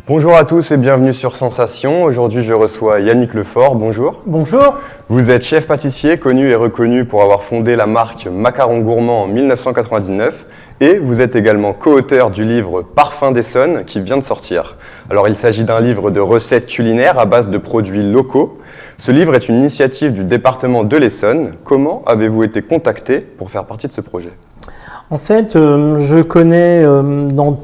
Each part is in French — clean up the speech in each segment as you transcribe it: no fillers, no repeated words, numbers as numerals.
Bonjour à tous et bienvenue sur Sensation. Aujourd'hui, je reçois Yannick Lefort. Bonjour. Bonjour. Vous êtes chef pâtissier, connu et reconnu pour avoir fondé la marque Macaron Gourmand en 1999 et vous êtes également co-auteur du livre Parfum d'Essonne qui vient de sortir. Alors, il s'agit d'un livre de recettes culinaires à base de produits locaux. Ce livre est une initiative du département de l'Essonne. Comment avez-vous été contacté pour faire partie de ce projet ? En fait, je connais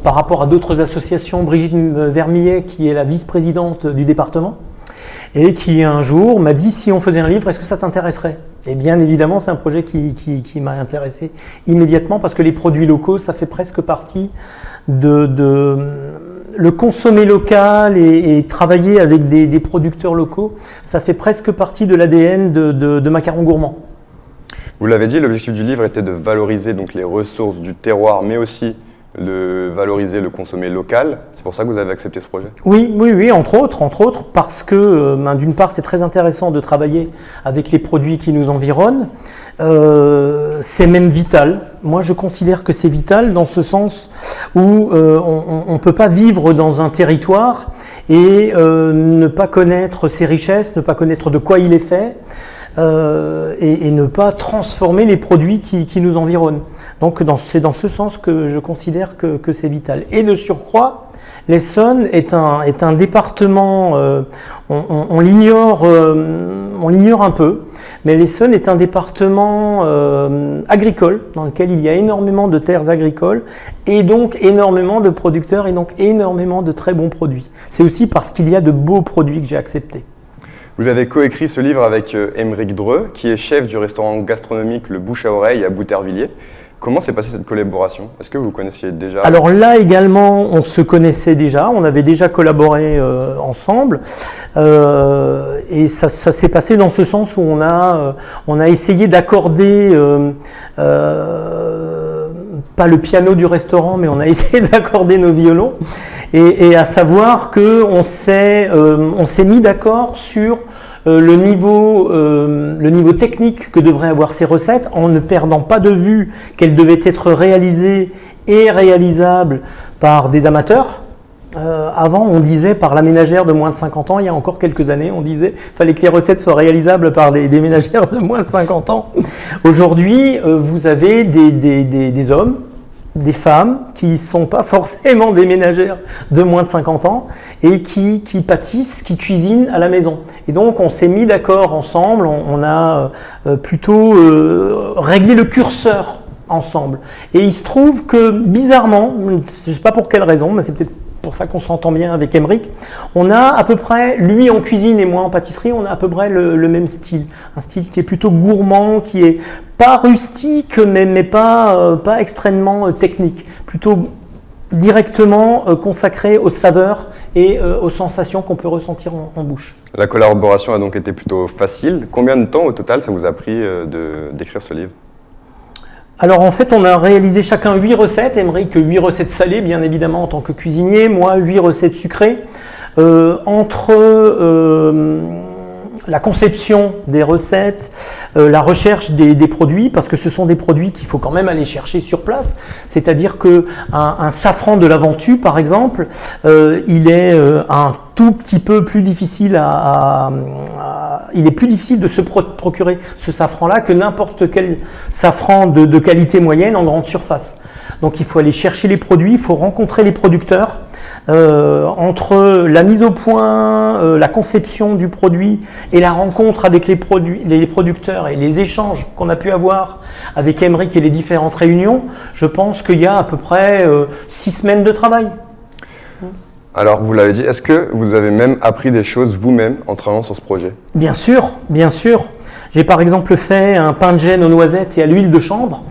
par rapport à d'autres associations Brigitte Vermillet qui est la vice-présidente du département et qui un jour m'a dit si on faisait un livre, est-ce que ça t'intéresserait ? Et bien évidemment, c'est un projet qui m'a intéressé immédiatement parce que les produits locaux, ça fait presque partie le consommer local et travailler avec des producteurs locaux, ça fait presque partie de l'ADN de Macaron Gourmand. Vous l'avez dit, l'objectif du livre était de valoriser donc les ressources du terroir, mais aussi de valoriser le consommé local. C'est pour ça que vous avez accepté ce projet ? Oui, entre autres, parce que d'une part, c'est très intéressant de travailler avec les produits qui nous environnent. C'est même vital. Moi, je considère que c'est vital dans ce sens où on ne peut pas vivre dans un territoire et ne pas connaître ses richesses, ne pas connaître de quoi il est fait. Et ne pas transformer les produits qui nous environnent. Donc c'est dans ce sens que je considère que c'est vital. Et de surcroît, l'Essonne est un département, on l'ignore un peu, mais l'Essonne est un département agricole dans lequel il y a énormément de terres agricoles et donc énormément de producteurs et donc énormément de très bons produits. C'est aussi parce qu'il y a de beaux produits que j'ai acceptés. Vous avez coécrit ce livre avec Aymeric Dreux, qui est chef du restaurant gastronomique Le Bouche à Oreille à Boutervilliers. Comment s'est passée cette collaboration ? Est-ce que vous connaissiez déjà ? Alors là également, on se connaissait déjà, on avait déjà collaboré ensemble. Et ça s'est passé dans ce sens où on a essayé d'accorder, pas le piano du restaurant, mais on a essayé d'accorder nos violons. Et à savoir qu'on s'est mis d'accord sur le niveau technique que devraient avoir ces recettes en ne perdant pas de vue qu'elles devaient être réalisées et réalisables par des amateurs. Avant, on disait par la ménagère de moins de 50 ans, il y a encore quelques années, on disait qu'il fallait que les recettes soient réalisables par des ménagères de moins de 50 ans. Aujourd'hui, vous avez des hommes, des femmes qui ne sont pas forcément des ménagères de moins de 50 ans et qui pâtissent, qui cuisinent à la maison. Et donc on s'est mis d'accord ensemble, on a plutôt réglé le curseur ensemble. Et il se trouve que bizarrement, je ne sais pas pour quelle raison, mais c'est peut-être pour ça qu'on s'entend bien avec Aymeric, on a à peu près, lui en cuisine et moi en pâtisserie, on a à peu près le même style. Un style qui est plutôt gourmand, qui est pas rustique, mais pas extrêmement technique. Plutôt directement consacré aux saveurs et aux sensations qu'on peut ressentir en bouche. La collaboration a donc été plutôt facile. Combien de temps au total ça vous a pris d'écrire ce livre ? Alors en fait, on a réalisé chacun 8 recettes. Aymeric 8 recettes salées, bien évidemment, en tant que cuisinier. Moi, 8 recettes sucrées. Entre la conception des recettes, la recherche des produits, parce que ce sont des produits qu'il faut quand même aller chercher sur place. C'est-à-dire qu'un safran de la Ventoux, par exemple, il est un tout petit peu plus difficile il est plus difficile de se procurer ce safran-là que n'importe quel safran de qualité moyenne en grande surface. Donc il faut aller chercher les produits, il faut rencontrer les producteurs. Entre la mise au point, la conception du produit et la rencontre avec les producteurs et les échanges qu'on a pu avoir avec Aymeric et les différentes réunions, je pense qu'il y a à peu près 6 semaines de travail. Alors, vous l'avez dit, est-ce que vous avez même appris des choses vous-même en travaillant sur ce projet ? Bien sûr. J'ai par exemple fait un pain de gêne aux noisettes et à l'huile de chanvre.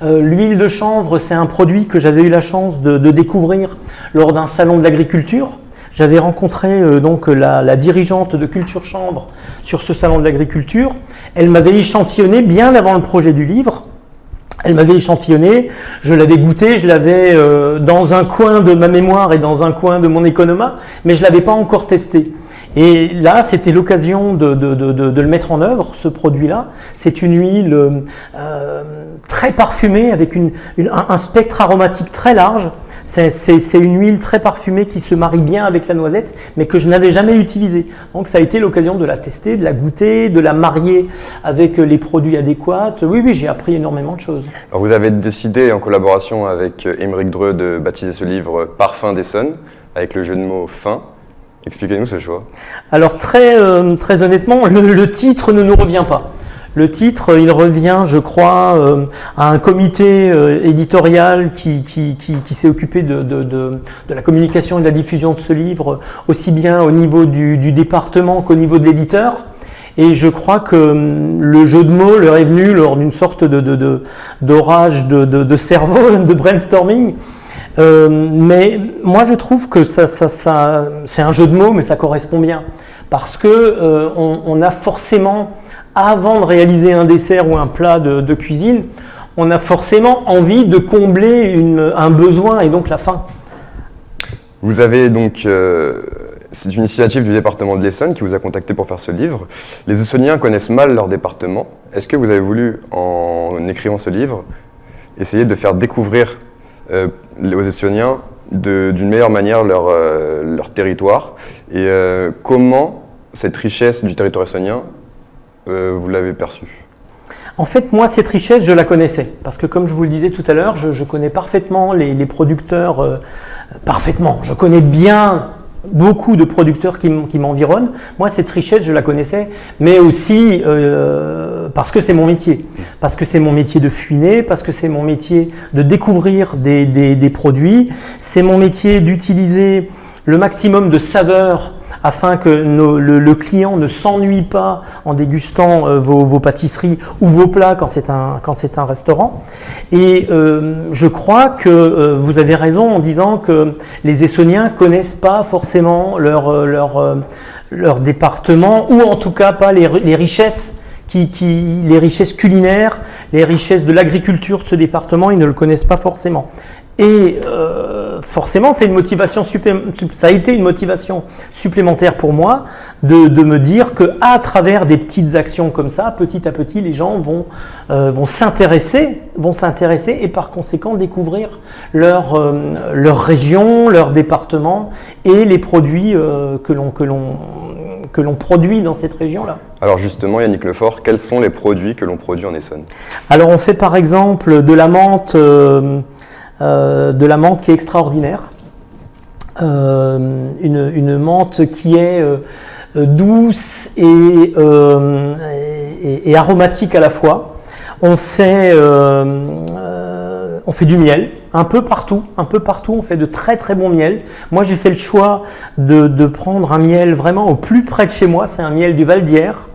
L'huile de chanvre, c'est un produit que j'avais eu la chance de découvrir lors d'un salon de l'agriculture. J'avais rencontré donc la dirigeante de Culture Chanvre sur ce salon de l'agriculture. Elle m'avait échantillonné bien avant le projet du livre. Elle m'avait échantillonné, je l'avais goûté, je l'avais dans un coin de ma mémoire et dans un coin de mon économat, mais je ne l'avais pas encore testé. Et là, c'était l'occasion de le mettre en œuvre, ce produit-là. C'est une huile très parfumée avec un spectre aromatique très large. C'est une huile très parfumée qui se marie bien avec la noisette, mais que je n'avais jamais utilisée. Donc ça a été l'occasion de la tester, de la goûter, de la marier avec les produits adéquats. Oui, j'ai appris énormément de choses. Alors vous avez décidé, en collaboration avec Émeric Dreux, de baptiser ce livre « Parfum d'Essonne », avec le jeu de mots « fin ». Expliquez-nous ce choix. Alors très honnêtement, le titre ne nous revient pas. Le titre, il revient, je crois, à un comité éditorial qui s'est occupé de la communication et de la diffusion de ce livre, aussi bien au niveau du département qu'au niveau de l'éditeur. Et je crois que le jeu de mots leur est venu lors d'une sorte d'orage de cerveau, de brainstorming. Mais moi, je trouve que ça c'est un jeu de mots, mais ça correspond bien. Parce que on a forcément, avant de réaliser un dessert ou un plat de cuisine, on a forcément envie de combler un besoin et donc la faim. Vous avez donc, c'est une initiative du département de l'Essonne qui vous a contacté pour faire ce livre. Les Essonniens connaissent mal leur département. Est-ce que vous avez voulu, en écrivant ce livre, essayer de faire découvrir aux Essonniens d'une meilleure manière leur territoire et comment cette richesse du territoire essonnien vous l'avez perçue? En fait, moi, cette richesse, je la connaissais. Parce que, comme je vous le disais tout à l'heure, je connais parfaitement les producteurs, parfaitement. Je connais bien beaucoup de producteurs qui m'environnent. Moi, cette richesse, je la connaissais, mais aussi parce que c'est mon métier. Parce que c'est mon métier de fuiner, parce que c'est mon métier de découvrir des produits. C'est mon métier d'utiliser le maximum de saveurs afin que le client ne s'ennuie pas en dégustant vos pâtisseries ou vos plats quand c'est un restaurant. Et je crois que vous avez raison en disant que les Essonniens connaissent pas forcément leur département, ou en tout cas pas les richesses les richesses culinaires, les richesses de l'agriculture de ce département, ils ne le connaissent pas forcément. Et forcément, c'est une motivation ça a été une motivation supplémentaire pour moi de me dire qu'à travers des petites actions comme ça, petit à petit, les gens vont s'intéresser et par conséquent découvrir leur région, leur département et les produits que l'on produit dans cette région-là. Alors justement, Yannick Lefort, quels sont les produits que l'on produit en Essonne? Alors on fait par exemple de la menthe qui est extraordinaire, une menthe qui est douce et aromatique à la fois. On fait du miel un peu partout on fait de très très bons miels. Moi j'ai fait le choix de prendre un miel vraiment au plus près de chez moi, c'est un miel du Val d'Hyères,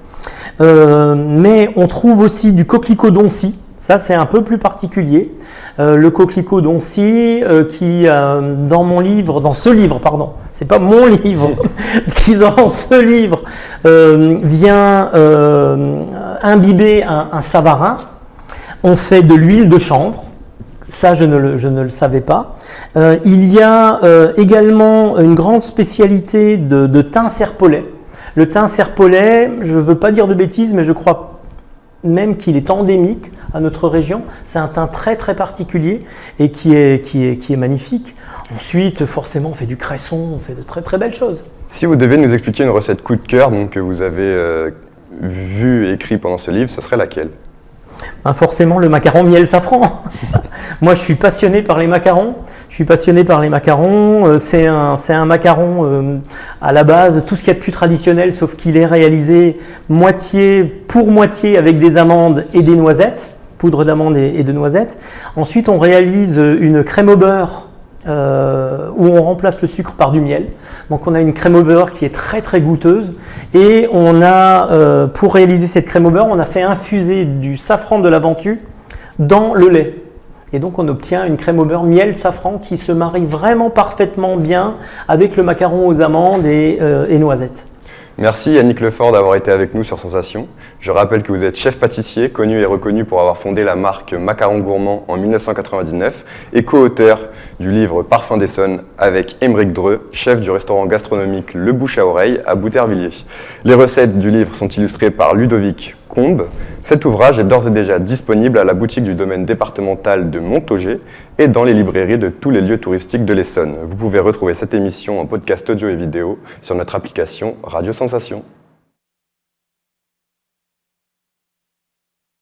mais on trouve aussi du coquelicot d'Oncy. Ça, c'est un peu plus particulier. Le coquelicot d'Oncy, qui, dans ce livre, c'est pas mon livre, qui dans ce livre vient imbiber un savarin. On fait de l'huile de chanvre. Ça, je ne le savais pas. Il y a également une grande spécialité de thym serpolet. Le thym serpolet, je ne veux pas dire de bêtises, mais je crois même qu'il est endémique à notre région. C'est un thym très très particulier et qui est magnifique. Ensuite, forcément, on fait du cresson, on fait de très très belles choses. Si vous deviez nous expliquer une recette coup de cœur que vous avez vue et écrite pendant ce livre, ce serait laquelle? Forcément le macaron miel safran. Moi je suis passionné par les macarons. C'est un macaron à la base, tout ce qu'il y a de plus traditionnel, sauf qu'il est réalisé moitié pour moitié avec des amandes et des noisettes, poudre d'amandes et de noisettes. Ensuite on réalise une crème au beurre où on remplace le sucre par du miel. Donc on a une crème au beurre qui est très très goûteuse et on a, pour réaliser cette crème au beurre, on a fait infuser du safran de la Ventoux dans le lait. Et donc on obtient une crème au beurre miel safran qui se marie vraiment parfaitement bien avec le macaron aux amandes et noisettes. Merci Yannick Lefort d'avoir été avec nous sur Sensation. Je rappelle que vous êtes chef pâtissier, connu et reconnu pour avoir fondé la marque Macaron Gourmand en 1999 et co-auteur du livre Parfum d'Essonne avec Aymeric Dreux, chef du restaurant gastronomique Le Bouche à Oreille à Boutervilliers. Les recettes du livre sont illustrées par Ludovic Combe. Cet ouvrage est d'ores et déjà disponible à la boutique du domaine départemental de Montaugé et dans les librairies de tous les lieux touristiques de l'Essonne. Vous pouvez retrouver cette émission en podcast audio et vidéo sur notre application Radio Sensation.